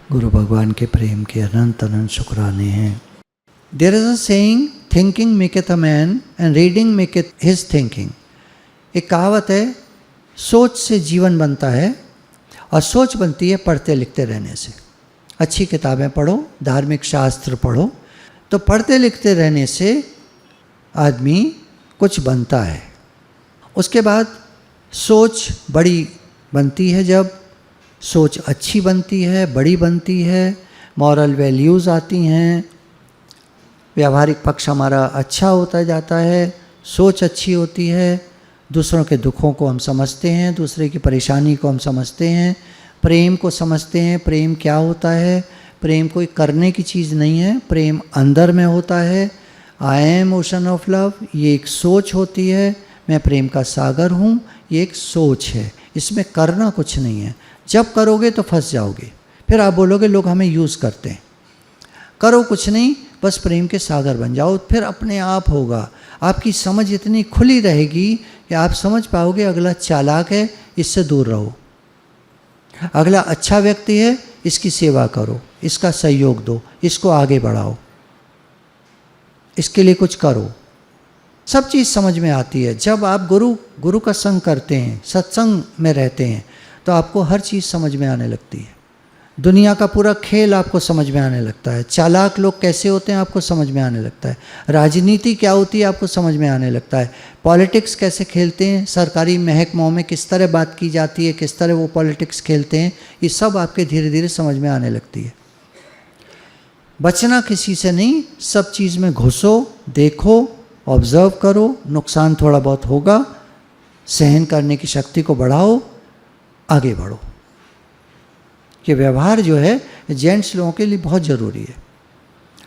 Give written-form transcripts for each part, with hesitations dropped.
गुरु भगवान के प्रेम के अनंत अनंत शुक्राने हैं। There is a saying, thinking maketh a man and reading maketh his thinking. एक कहावत है, सोच से जीवन बनता है और सोच बनती है पढ़ते लिखते रहने से। अच्छी किताबें पढ़ो, धार्मिक शास्त्र पढ़ो, तो पढ़ते लिखते रहने से आदमी कुछ बनता है। उसके बाद सोच बड़ी बनती है, जब सोच अच्छी बनती है, बड़ी बनती है, मॉरल वैल्यूज़ आती हैं, व्यावहारिक पक्ष हमारा अच्छा होता जाता है, सोच अच्छी होती है, दूसरों के दुखों को हम समझते हैं, दूसरे की परेशानी को हम समझते हैं, प्रेम को समझते हैं। प्रेम क्या होता है? प्रेम कोई करने की चीज़ नहीं है, प्रेम अंदर में होता है। I am ocean of love, ये एक सोच होती है। मैं प्रेम का सागर हूँ, ये एक सोच है, इसमें करना कुछ नहीं है। जब करोगे तो फंस जाओगे, फिर आप बोलोगे लोग हमें यूज़ करते हैं। करो कुछ नहीं, बस प्रेम के सागर बन जाओ, फिर अपने आप होगा। आपकी समझ इतनी खुली रहेगी कि आप समझ पाओगे अगला चालाक है, इससे दूर रहो। अगला अच्छा व्यक्ति है, इसकी सेवा करो, इसका सहयोग दो, इसको आगे बढ़ाओ, इसके लिए कुछ करो। सब चीज़ समझ में आती है। जब आप गुरु का संग करते हैं, सत्संग में रहते हैं, तो आपको हर चीज़ समझ में आने लगती है। दुनिया का पूरा खेल आपको समझ में आने लगता है। चालाक लोग कैसे होते हैं आपको समझ में आने लगता है। राजनीति क्या होती है आपको समझ में आने लगता है। पॉलिटिक्स कैसे खेलते हैं, सरकारी महकमों में किस तरह बात की जाती है, किस तरह वो पॉलिटिक्स खेलते हैं, ये सब आपके धीरे धीरे समझ में आने लगती है। बचना किसी से नहीं, सब चीज़ में घुसो, देखो, ऑब्जर्व करो। नुकसान थोड़ा बहुत होगा, सहन करने की शक्ति को बढ़ाओ, आगे बढ़ो। ये व्यवहार जो है जेंट्स लोगों के लिए बहुत ज़रूरी है।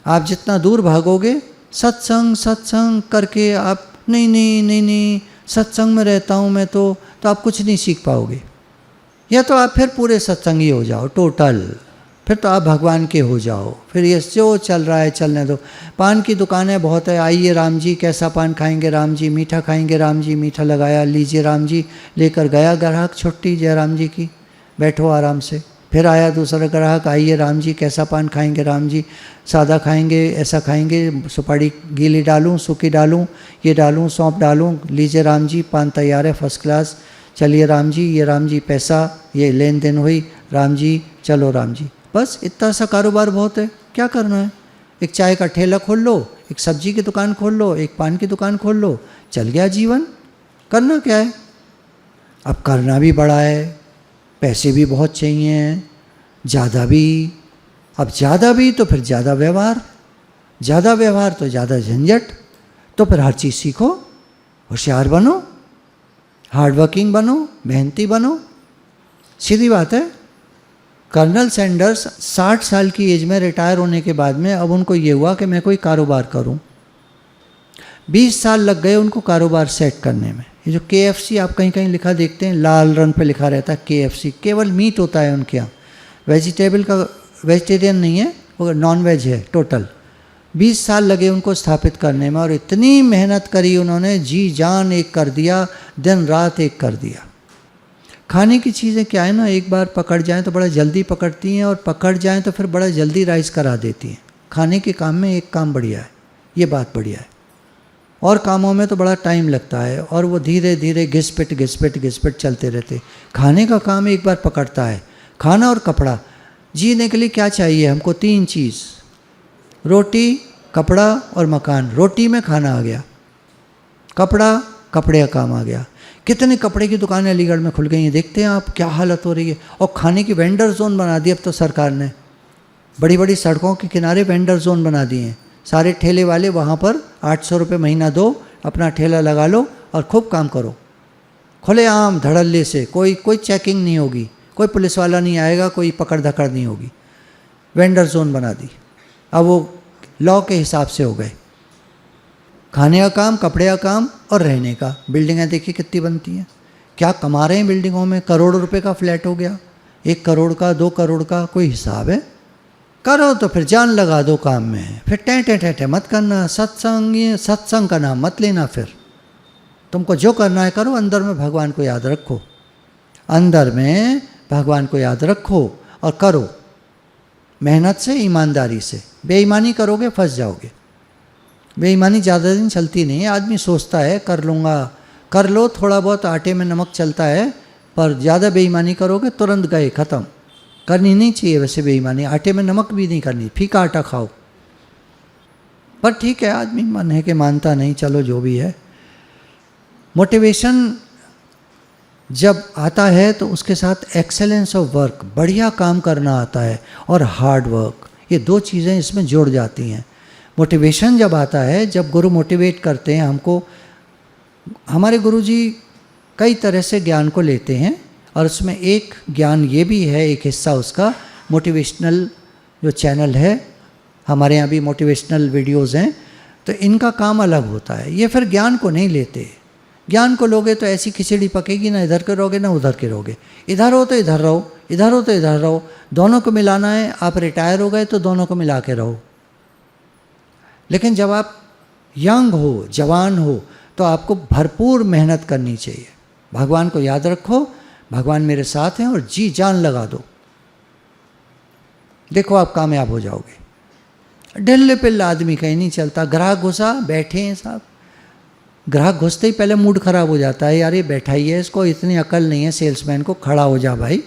आप जितना दूर भागोगे सत्संग सत्संग करके, आप नहीं सत्संग में रहता हूँ मैं, तो आप कुछ नहीं सीख पाओगे। या तो आप फिर पूरे सत्संगी हो जाओ टोटल, फिर तो आप भगवान के हो जाओ। फिर ये जो चल रहा है चलने दो। पान की दुकानें बहुत है, आइए राम जी, कैसा पान खाएंगे राम जी, मीठा खाएंगे राम जी, मीठा लगाया, लीजिए राम जी, लेकर गया ग्राहक, छुट्टी जय राम जी की, बैठो आराम से। फिर आया दूसरा ग्राहक, आइए राम जी, कैसा पान खाएंगे राम जी, सादा खाएंगे, ऐसा खाएंगे, सुपारी गीली डालूं, सूखी डालूं, ये डालूं, सौंफ डालूं, लीजिए राम जी, पान तैयार है फर्स्ट क्लास, चलिए राम जी, ये राम जी पैसा, ये लेन देन हुई, राम जी चलो राम जी। बस इतना सा कारोबार बहुत है, क्या करना है? एक चाय का ठेला खोल लो, एक सब्जी की दुकान खोल लो, एक पान की दुकान खोल लो, चल गया जीवन। करना क्या है? अब करना भी बड़ा है, पैसे भी बहुत चाहिए, ज़्यादा भी। अब ज़्यादा भी तो फिर ज़्यादा व्यवहार, ज़्यादा व्यवहार तो ज़्यादा झंझट। तो फिर हर चीज़ सीखो, होशियार बनो, हार्ड वर्किंग बनो, मेहनती बनो। सीधी बात है। कर्नल सैंडर्स 60 साल की एज में रिटायर होने के बाद में अब उनको ये हुआ कि मैं कोई कारोबार करूं। 20 साल लग गए उनको कारोबार सेट करने में। ये जो KFC आप कहीं कहीं लिखा देखते हैं, लाल रंग पे लिखा रहता है KFC, केवल मीट होता है उनके यहाँ, वेजिटेबल का, वेजिटेरियन नहीं है वो, नॉन वेज है टोटल। 20 साल लगे उनको स्थापित करने में, और इतनी मेहनत करी उन्होंने, जी जान एक कर दिया, दिन रात एक कर दिया। खाने की चीज़ें क्या है ना, एक बार पकड़ जाएं तो बड़ा जल्दी पकड़ती हैं, और पकड़ जाएं तो फिर बड़ा जल्दी राइज करा देती हैं। खाने के काम में एक काम बढ़िया है, ये बात बढ़िया है। और कामों में तो बड़ा टाइम लगता है, और वो धीरे धीरे घिसपिट घिसपिट घिसपिट चलते रहते। खाने का काम एक बार पकड़ता है। खाना और कपड़ा, जीने के लिए क्या चाहिए हमको? 3 चीज़, रोटी, कपड़ा और मकान। रोटी में खाना आ गया, कपड़ा, कपड़े का काम आ गया। कितने कपड़े की दुकानें अलीगढ़ में खुल गई हैं, देखते हैं आप क्या हालत हो रही है। और खाने की वेंडर जोन बना दी अब तो सरकार ने, बड़ी बड़ी सड़कों के किनारे वेंडर जोन बना दिए हैं। सारे ठेले वाले वहाँ पर 800 रुपये महीना दो, अपना ठेला लगा लो और खूब काम करो, खुलेआम धड़ल्ले से। कोई चेकिंग नहीं होगी, कोई पुलिस वाला नहीं आएगा, कोई पकड़ धकड़ नहीं होगी। वेंडर जोन बना दी, अब वो लॉ के हिसाब से हो गए। खाने का काम, कपड़े का काम और रहने का। बिल्डिंगें देखिए कितनी बनती हैं, क्या कमा रहे हैं बिल्डिंगों में। करोड़ों रुपए का फ्लैट हो गया, 1 करोड़ का, 2 करोड़ का, कोई हिसाब है? करो तो फिर जान लगा दो काम में, फिर टें मत करना। सत्संग का नाम मत लेना। फिर तुमको जो करना है करो, अंदर में भगवान को याद रखो, अंदर में भगवान को याद रखो और करो। मेहनत से, ईमानदारी से। बेईमानी करोगे फंस जाओगे। बेईमानी ज़्यादा दिन चलती नहीं है। आदमी सोचता है कर लूँगा, कर लो, थोड़ा बहुत आटे में नमक चलता है, पर ज़्यादा बेईमानी करोगे तुरंत गए, ख़त्म। करनी नहीं चाहिए वैसे बेईमानी, आटे में नमक भी नहीं करनी, फीका आटा खाओ। पर ठीक है, आदमी मन है कि मानता नहीं, चलो जो भी है। मोटिवेशन जब आता है तो उसके साथ एक्सेलेंस ऑफ वर्क, बढ़िया काम करना आता है, और हार्ड वर्क, ये दो चीज़ें इसमें जुड़ जाती हैं। मोटिवेशन जब आता है, जब गुरु मोटिवेट करते हैं हमको, हमारे गुरुजी कई तरह से ज्ञान को लेते हैं, और उसमें एक ज्ञान ये भी है, एक हिस्सा उसका मोटिवेशनल जो चैनल है, हमारे यहाँ भी मोटिवेशनल वीडियोज़ हैं, तो इनका काम अलग होता है। ये फिर ज्ञान को नहीं लेते। ज्ञान को लोगे तो ऐसी खिचड़ी पकेगी ना, इधर के रहोगे ना उधर के रहोगे, इधर हो तो इधर रहो, इधर हो तो इधर रहो, दोनों को मिलाना है। आप रिटायर हो गए तो दोनों को मिला के रहो। लेकिन जब आप यंग हो, जवान हो, तो आपको भरपूर मेहनत करनी चाहिए। भगवान को याद रखो, भगवान मेरे साथ हैं, और जी जान लगा दो, देखो आप कामयाब हो जाओगे। ढिल्ले पिल्ला आदमी कहीं नहीं चलता। ग्राहक घुसा, बैठे हैं साहब, ग्राहक घुसते ही पहले मूड खराब हो जाता है, यार ये बैठा ही है, इसको इतनी अकल नहीं है सेल्समैन को, खड़ा हो जा भाई,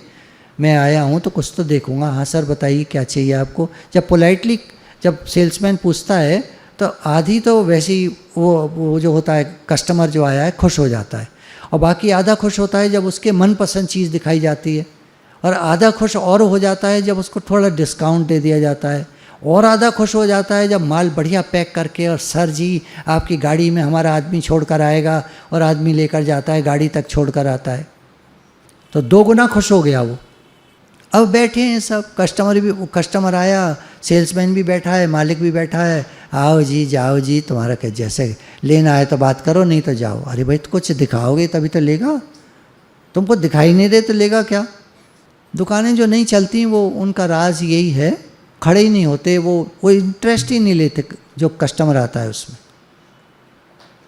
मैं आया हूँ तो कुछ तो देखूंगा। हाँ सर बताइए क्या चाहिए आपको। जब पोलाइटली जब सेल्समैन पूछता है तो आधी तो वैसे ही वो जो होता है, कस्टमर जो आया है खुश हो जाता है, और बाकी आधा खुश होता है जब उसके मनपसंद चीज़ दिखाई जाती है, और आधा खुश और हो जाता है जब उसको थोड़ा डिस्काउंट दे दिया जाता है, और आधा खुश हो जाता है जब माल बढ़िया पैक करके, और सर जी आपकी गाड़ी में हमारा आदमी छोड़ कर आएगा, और आदमी लेकर जाता है, गाड़ी तक छोड़ कर आता है, तो 2 गुना खुश हो गया वो। अब बैठे हैं सब, कस्टमर आया, सेल्समैन भी बैठा है, मालिक भी बैठा है, आओ जी जाओ जी, तुम्हारा क्या, जैसे लेना है तो बात करो, नहीं तो जाओ। अरे भाई तो कुछ दिखाओगे तभी तो लेगा, तुमको दिखाई नहीं दे तो लेगा क्या। दुकानें जो नहीं चलती वो उनका राज यही है, खड़े ही नहीं होते, वो इंटरेस्ट ही नहीं लेते जो कस्टमर आता है उसमें।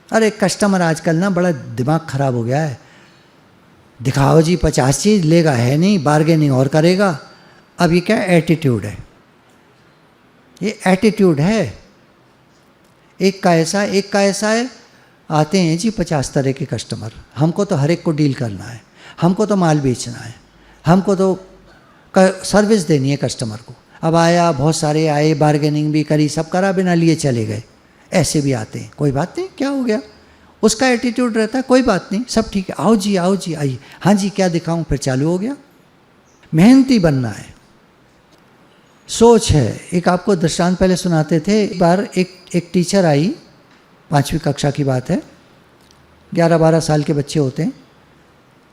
अरे कस्टमर आजकल ना बड़ा दिमाग खराब हो गया है, दिखाओ जी 50 चीज़, लेगा है नहीं, बार्गेनिंग और करेगा। अब ये क्या एटीट्यूड है, ये एटीट्यूड है। एक का ऐसा है, आते हैं जी 50 तरह के कस्टमर, हमको तो हर एक को डील करना है, हमको तो माल बेचना है, हमको तो सर्विस देनी है कस्टमर को। अब आया, बहुत सारे आए, बार्गेनिंग भी करी, सब करा, बिना लिए चले गए। ऐसे भी आते हैं, कोई बात नहीं, क्या हो गया, उसका एटीट्यूड रहता है, कोई बात नहीं, सब ठीक है, आओ जी आइए, हाँ जी क्या दिखाऊं, फिर चालू हो गया। मेहनती बनना है, सोच है। एक आपको दृष्टांत पहले सुनाते थे। एक बार एक टीचर आई, 5वीं कक्षा की बात है, 11-12 साल के बच्चे होते हैं।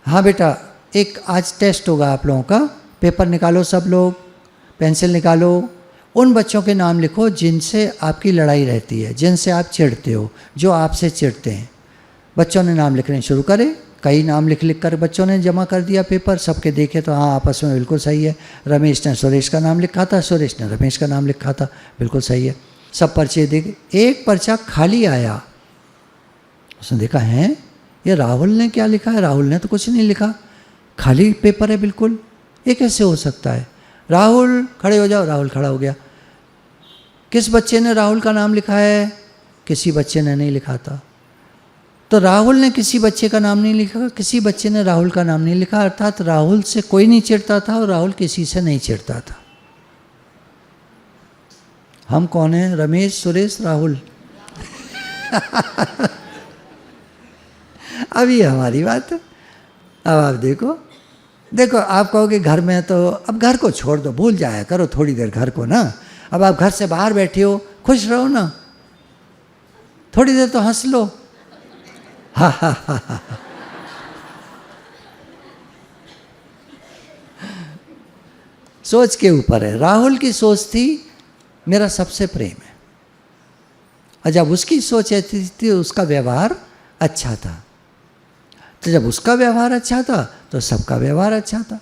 हाँ बेटा, एक आज टेस्ट होगा आप लोगों का, पेपर निकालो, सब लोग पेंसिल निकालो, उन बच्चों के नाम लिखो जिनसे आपकी लड़ाई रहती है, जिनसे आप चिढ़ते हो, जो आपसे चिढ़ते हैं। बच्चों ने नाम लिखने शुरू करे, कई नाम लिख कर बच्चों ने जमा कर दिया पेपर। सबके देखे तो हाँ आपस में बिल्कुल सही है, रमेश ने सुरेश का नाम लिखा था, सुरेश ने रमेश का नाम लिखा था, बिल्कुल सही है। सब पर्चे देखे, एक पर्चा खाली आया। उसने देखा है ये राहुल ने क्या लिखा है, राहुल ने तो कुछ नहीं लिखा, खाली पेपर है बिल्कुल, ये कैसे हो सकता है। राहुल खड़े हो जाओ, राहुल खड़ा हो गया। किस बच्चे ने राहुल का नाम लिखा है, किसी बच्चे ने नहीं लिखा था। तो राहुल ने किसी बच्चे का नाम नहीं लिखा, किसी बच्चे ने राहुल का नाम नहीं लिखा, अर्थात राहुल से कोई नहीं चिढ़ता था और राहुल किसी से नहीं चिढ़ता था। हम कौन हैं, रमेश, सुरेश, राहुल। अब ये हमारी बात है। अब आप देखो आप कहोगे घर में, तो अब घर को छोड़ दो, भूल जाया करो थोड़ी देर घर को ना। अब आप घर से बाहर बैठे हो, खुश रहो ना, थोड़ी देर तो हंस लो। हा हा हा हा। सोच के ऊपर है। राहुल की सोच थी मेरा सबसे प्रेम है, और जब उसकी सोच ऐसी थी, उसका व्यवहार अच्छा था, तो जब उसका व्यवहार अच्छा था तो सबका व्यवहार अच्छा था।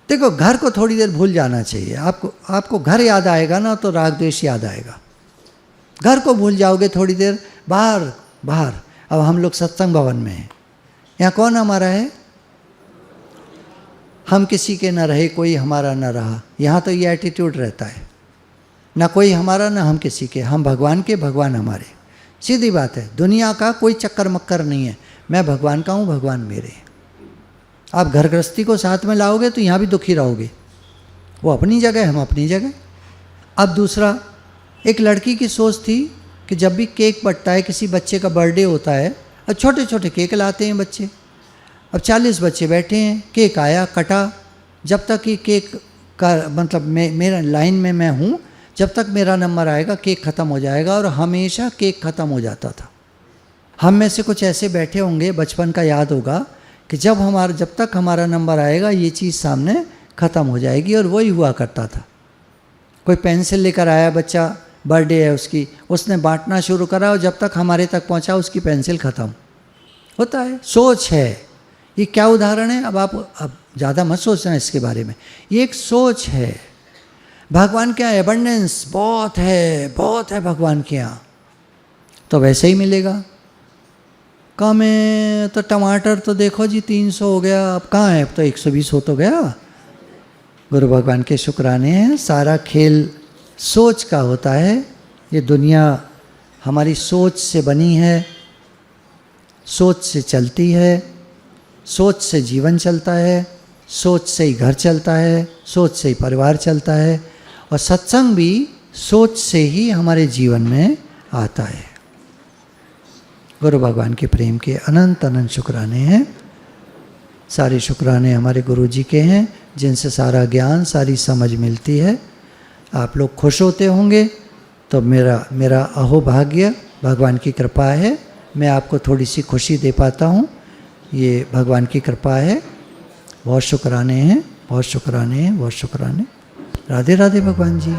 देखो घर को थोड़ी देर भूल जाना चाहिए। आपको घर याद आएगा ना तो राग द्वेष याद आएगा। घर को भूल जाओगे थोड़ी देर, बाहर। अब हम लोग सत्संग भवन में हैं, यहाँ कौन हमारा है, हम किसी के न रहे, कोई हमारा न रहा। यहाँ तो ये एटीट्यूड रहता है, ना कोई हमारा ना हम किसी के, हम भगवान के, भगवान हमारे। सीधी बात है, दुनिया का कोई चक्कर मक्कर नहीं है। मैं भगवान का हूँ, भगवान मेरे। आप घर गृहस्थी को साथ में लाओगे तो यहाँ भी दुखी रहोगे। वो अपनी जगह, हम अपनी जगह। अब दूसरा, एक लड़की की सोच थी कि जब भी केक बटता है, किसी बच्चे का बर्थडे होता है, अब छोटे छोटे केक लाते हैं बच्चे। अब 40 बच्चे बैठे हैं, केक आया, कटा। जब तक ये केक का मतलब मेरा लाइन में मैं हूँ, जब तक मेरा नंबर आएगा केक ख़त्म हो जाएगा, और हमेशा केक ख़त्म हो जाता था। हम में से कुछ ऐसे बैठे होंगे, बचपन का याद होगा कि जब तक हमारा नंबर आएगा ये चीज़ सामने ख़त्म हो जाएगी, और वही हुआ करता था। कोई पेंसिल लेकर आया बच्चा, बर्थडे है उसकी, उसने बांटना शुरू करा, और जब तक हमारे तक पहुंचा उसकी पेंसिल ख़त्म। होता है, सोच है। ये क्या उदाहरण है, अब ज़्यादा मत सोचना इसके बारे में। ये एक सोच है। भगवान के यहाँ एबंडेंस बहुत है भगवान के यहाँ, तो वैसे ही मिलेगा। कम है तो टमाटर तो देखो जी 300 हो गया, अब कहाँ है, अब तो 120 हो तो गया। गुरु भगवान के शुक्राने हैं। सारा खेल सोच का होता है। ये दुनिया हमारी सोच से बनी है, सोच से चलती है, सोच से जीवन चलता है, सोच से ही घर चलता है, सोच से ही परिवार चलता है, और सत्संग भी सोच से ही हमारे जीवन में आता है। गुरु भगवान के प्रेम के अनंत अनंत शुक्राने हैं। सारे शुक्राने हमारे गुरु जी के हैं, जिनसे सारा ज्ञान, सारी समझ मिलती है। आप लोग खुश होते होंगे तो मेरा अहोभाग्य, भगवान की कृपा है। मैं आपको थोड़ी सी खुशी दे पाता हूँ, ये भगवान की कृपा है। बहुत शुक्राने हैं, बहुत शुक्राने हैं, बहुत शुक्राने। राधे राधे भगवान जी।